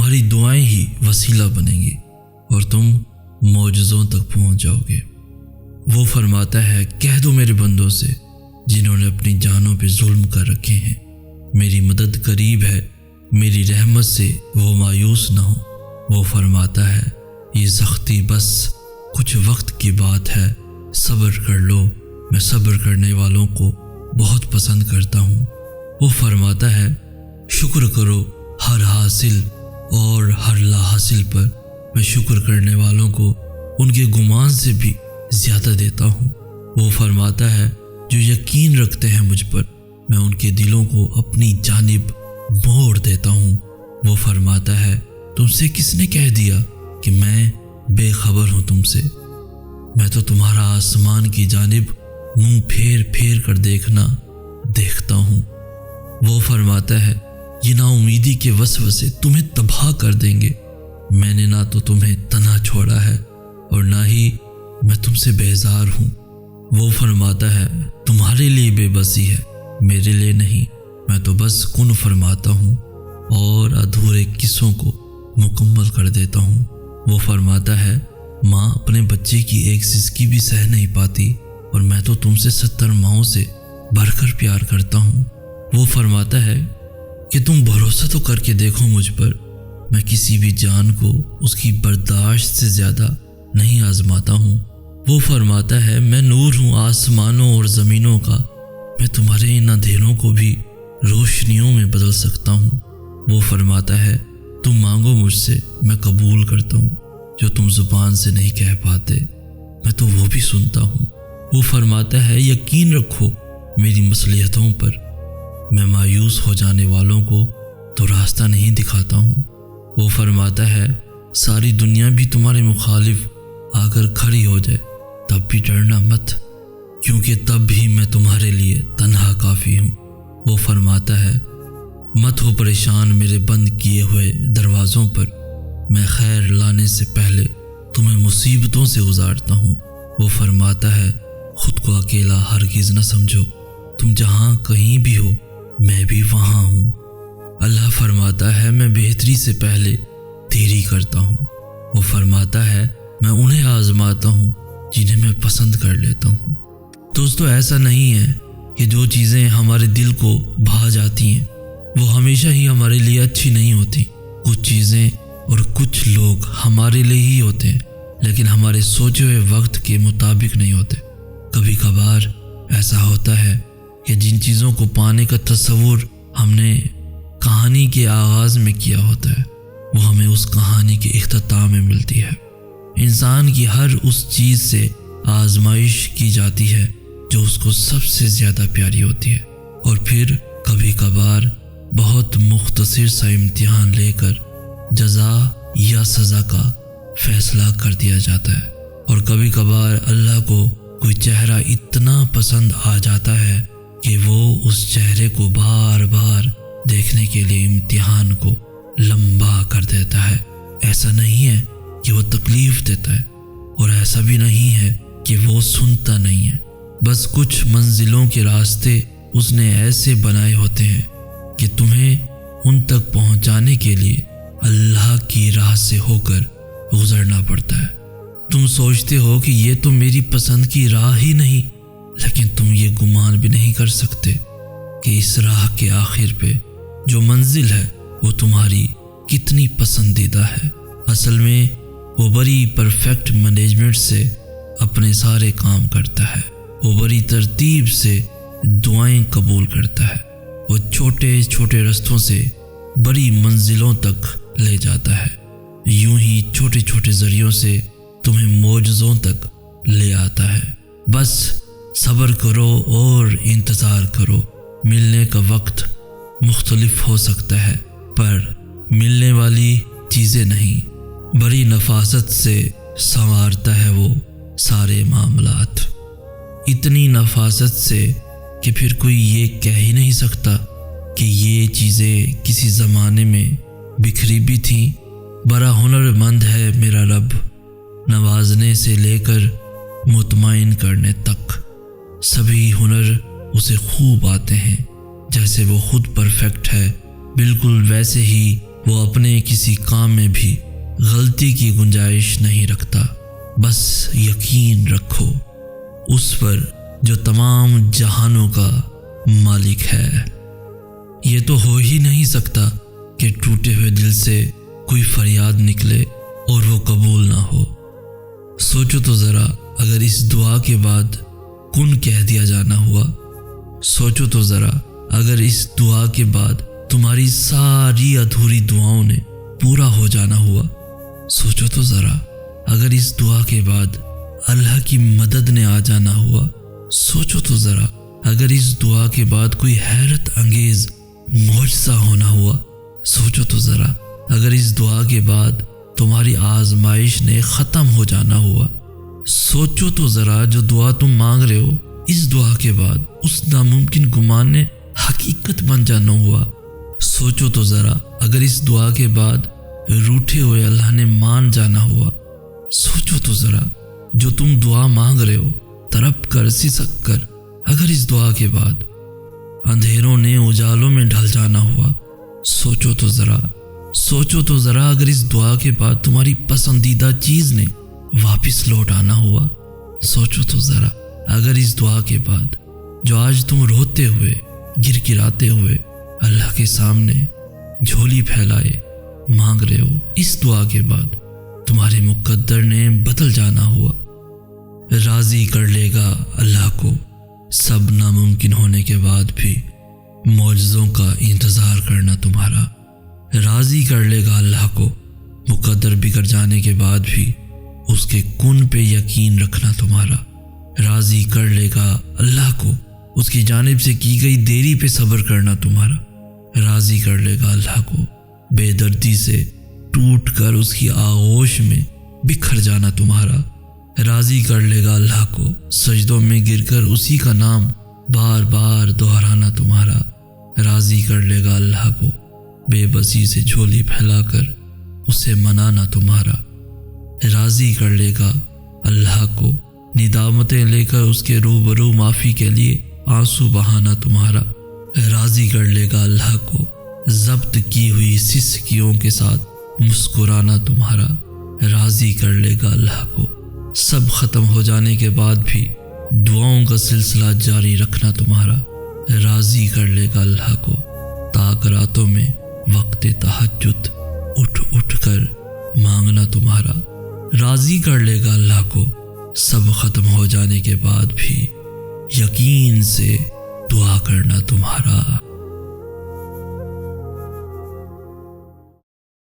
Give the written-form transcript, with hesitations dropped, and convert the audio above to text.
تمہاری دعائیں ہی وسیلہ بنیں گی اور تم معجزوں تک پہنچ جاؤ گے۔ وہ فرماتا ہے کہہ دو میرے بندوں سے جنہوں نے اپنی جانوں پہ ظلم کر رکھے ہیں، میری مدد قریب ہے، میری رحمت سے وہ مایوس نہ ہو۔ وہ فرماتا ہے یہ سختی بس کچھ وقت کی بات ہے، صبر کر لو، میں صبر کرنے والوں کو بہت پسند کرتا ہوں۔ وہ فرماتا ہے شکر کرو ہر حاصل اور ہر لا حاصل پر، میں شکر کرنے والوں کو ان کے گمان سے بھی زیادہ دیتا ہوں۔ وہ فرماتا ہے جو یقین رکھتے ہیں مجھ پر، میں ان کے دلوں کو اپنی جانب موڑ دیتا ہوں۔ وہ فرماتا ہے تم سے کس نے کہہ دیا کہ میں بے خبر ہوں تم سے؟ میں تو تمہارا آسمان کی جانب منہ پھیر پھیر کر دیکھتا ہوں۔ وہ فرماتا ہے یہ نا امیدی کے وسوسے تمہیں تباہ کر دیں گے، میں نے نہ تو تمہیں تنہا چھوڑا ہے اور نہ ہی میں تم سے بیزار ہوں۔ وہ فرماتا ہے تمہارے لیے بے بسی ہے، میرے لیے نہیں، میں تو بس کن فرماتا ہوں اور ادھورے قصوں کو مکمل کر دیتا ہوں۔ وہ فرماتا ہے ماں اپنے بچے کی ایک سسکی بھی سہ نہیں پاتی اور میں تو تم سے 70 ماؤں سے بڑھ کر پیار کرتا ہوں۔ وہ فرماتا ہے کہ تم بھروسہ تو کر کے دیکھو مجھ پر، میں کسی بھی جان کو اس کی برداشت سے زیادہ نہیں آزماتا ہوں۔ وہ فرماتا ہے میں نور ہوں آسمانوں اور زمینوں کا، میں تمہارے ان اندھیروں کو بھی روشنیوں میں بدل سکتا ہوں۔ وہ فرماتا ہے تم مانگو مجھ سے، میں قبول کرتا ہوں، جو تم زبان سے نہیں کہہ پاتے میں تو وہ بھی سنتا ہوں۔ وہ فرماتا ہے یقین رکھو میری مصلحتوں پر، میں مایوس ہو جانے والوں کو تو راستہ نہیں دکھاتا ہوں۔ وہ فرماتا ہے ساری دنیا بھی تمہارے مخالف آ کر کھڑی ہو جائے تب بھی ڈرنا مت، کیونکہ تب بھی میں تمہارے لیے تنہا کافی ہوں۔ وہ فرماتا ہے مت ہو پریشان میرے بند کیے ہوئے دروازوں پر، میں خیر لانے سے پہلے تمہیں مصیبتوں سے گزارتا ہوں۔ وہ فرماتا ہے خود کو اکیلا ہرگز نہ سمجھو، تم جہاں کہیں بھی ہو میں بھی وہاں ہوں۔ اللہ فرماتا ہے میں بہتری سے پہلے دیری کرتا ہوں۔ وہ فرماتا ہے میں انہیں آزماتا ہوں جنہیں میں پسند کر لیتا ہوں۔ دوستو ایسا نہیں ہے کہ جو چیزیں ہمارے دل کو بھا جاتی ہیں وہ ہمیشہ ہی ہمارے لیے اچھی نہیں ہوتی۔ کچھ چیزیں اور کچھ لوگ ہمارے لیے ہی ہوتے ہیں لیکن ہمارے سوچے ہوئے وقت کے مطابق نہیں ہوتے۔ کبھی کبھار ایسا ہوتا ہے کہ جن چیزوں کو پانے کا تصور ہم نے کہانی کے آغاز میں کیا ہوتا ہے وہ ہمیں اس کہانی کے اختتام میں ملتی ہے۔ انسان کی ہر اس چیز سے آزمائش کی جاتی ہے جو اس کو سب سے زیادہ پیاری ہوتی ہے، اور پھر کبھی کبھار بہت مختصر سا امتحان لے کر جزا یا سزا کا فیصلہ کر دیا جاتا ہے، اور کبھی کبھار اللہ کو کوئی چہرہ اتنا پسند آ جاتا ہے کہ وہ اس چہرے کو بار بار دیکھنے کے لیے امتحان کو لمبا کر دیتا ہے۔ ایسا نہیں ہے کہ وہ تکلیف دیتا ہے اور ایسا بھی نہیں ہے کہ وہ سنتا نہیں ہے، بس کچھ منزلوں کے راستے اس نے ایسے بنائے ہوتے ہیں کہ تمہیں ان تک پہنچانے کے لیے اللہ کی راہ سے ہو کر گزرنا پڑتا ہے۔ تم سوچتے ہو کہ یہ تو میری پسند کی راہ ہی نہیں، لیکن تم یہ گمان بھی نہیں کر سکتے کہ اس راہ کے آخر پہ جو منزل ہے وہ تمہاری کتنی پسندیدہ ہے۔ اصل میں وہ بڑی پرفیکٹ مینجمنٹ سے اپنے سارے کام کرتا ہے، وہ بڑی ترتیب سے دعائیں قبول کرتا ہے، وہ چھوٹے چھوٹے رستوں سے بڑی منزلوں تک لے جاتا ہے، یوں ہی چھوٹے چھوٹے ذریعوں سے تمہیں معجزوں تک لے آتا ہے۔ بس صبر کرو اور انتظار کرو، ملنے کا وقت مختلف ہو سکتا ہے پر ملنے والی چیزیں نہیں۔ بڑی نفاست سے سنوارتا ہے وہ سارے معاملات، اتنی نفاست سے کہ پھر کوئی یہ کہہ ہی نہیں سکتا کہ یہ چیزیں کسی زمانے میں بکھری بھی تھیں۔ بڑا ہنر مند ہے میرا رب، نوازنے سے لے کر مطمئن کرنے تک سبھی ہنر اسے خوب آتے ہیں۔ جیسے وہ خود پرفیکٹ ہے بالکل ویسے ہی وہ اپنے کسی کام میں بھی غلطی کی گنجائش نہیں رکھتا۔ بس یقین رکھو اس پر جو تمام جہانوں کا مالک ہے۔ یہ تو ہو ہی نہیں سکتا کہ ٹوٹے ہوئے دل سے کوئی فریاد نکلے اور وہ قبول نہ ہو۔ سوچو تو ذرا، اگر اس دعا کے بعد کن کہہ دیا جانا ہوا۔ سوچو تو ذرا، اگر اس دعا کے بعد تمہاری ساری ادھوری دعاؤں نے پورا ہو جانا ہوا۔ سوچو تو ذرا، اگر اس دعا کے بعد اللہ کی مدد نے آ جانا ہوا۔ سوچو تو ذرا، اگر اس دعا کے بعد کوئی حیرت انگیز معجزہ ہونا ہوا۔ سوچو تو ذرا، اگر اس دعا کے بعد تمہاری آزمائش نے ختم ہو جانا ہوا۔ سوچو تو ذرا، جو دعا تم مانگ رہے ہو، اس دعا کے بعد اس ناممکن گمان نے حقیقت بن جانا ہوا۔ سوچو تو ذرا، اگر اس دعا کے بعد روٹھے ہوئے اللہ نے مان جانا ہوا۔ سوچو تو ذرا، جو تم دعا مانگ رہے ہو تڑپ کر سسک کر، اگر اس دعا کے بعد اندھیروں نے اجالوں میں ڈھل جانا ہوا۔ سوچو تو ذرا، اگر اس دعا کے بعد تمہاری پسندیدہ چیز نے واپس لوٹ آنا ہوا۔ سوچو تو ذرا، اگر اس دعا کے بعد جو آج تم روتے ہوئے گر گراتے ہوئے اللہ کے سامنے جھولی پھیلائے مانگ رہے ہو، اس دعا کے بعد تمہارے مقدر نے بدل جانا ہوا۔ راضی کر لے گا اللہ کو سب ناممکن ہونے کے بعد بھی معجزوں کا انتظار کرنا تمہارا۔ راضی کر لے گا اللہ کو مقدر بگڑ جانے کے بعد بھی اس کے کن پہ یقین رکھنا تمہارا۔ راضی کر لے گا اللہ کو اس کی جانب سے کی گئی دیری پہ صبر کرنا تمہارا۔ راضی کر لے گا اللہ کو بے دردی سے ٹوٹ کر اس کی آغوش میں بکھر جانا تمہارا۔ راضی کر لے گا اللہ کو سجدوں میں گر کر اسی کا نام بار بار دہرانا تمہارا۔ راضی کر لے گا اللہ کو بے بسی سے جھولی پھیلا کر اسے منانا تمہارا۔ راضی کر لے گا اللہ کو ندامتیں لے کر اس کے روبرو معافی کے لیے آنسو بہانا تمہارا۔ راضی کر لے گا اللہ کو ضبط کی ہوئی سسکیوں کے ساتھ مسکرانا تمہارا۔ راضی کر لے گا اللہ کو سب ختم ہو جانے کے بعد بھی دعاؤں کا سلسلہ جاری رکھنا تمہارا۔ راضی کر لے گا اللہ کو تاک راتوں میں وقت تہجد اٹھ اٹھ کر مانگنا تمہارا۔ راضی کر لے گا اللہ کو سب ختم ہو جانے کے بعد بھی یقین سے دعا کرنا تمہارا۔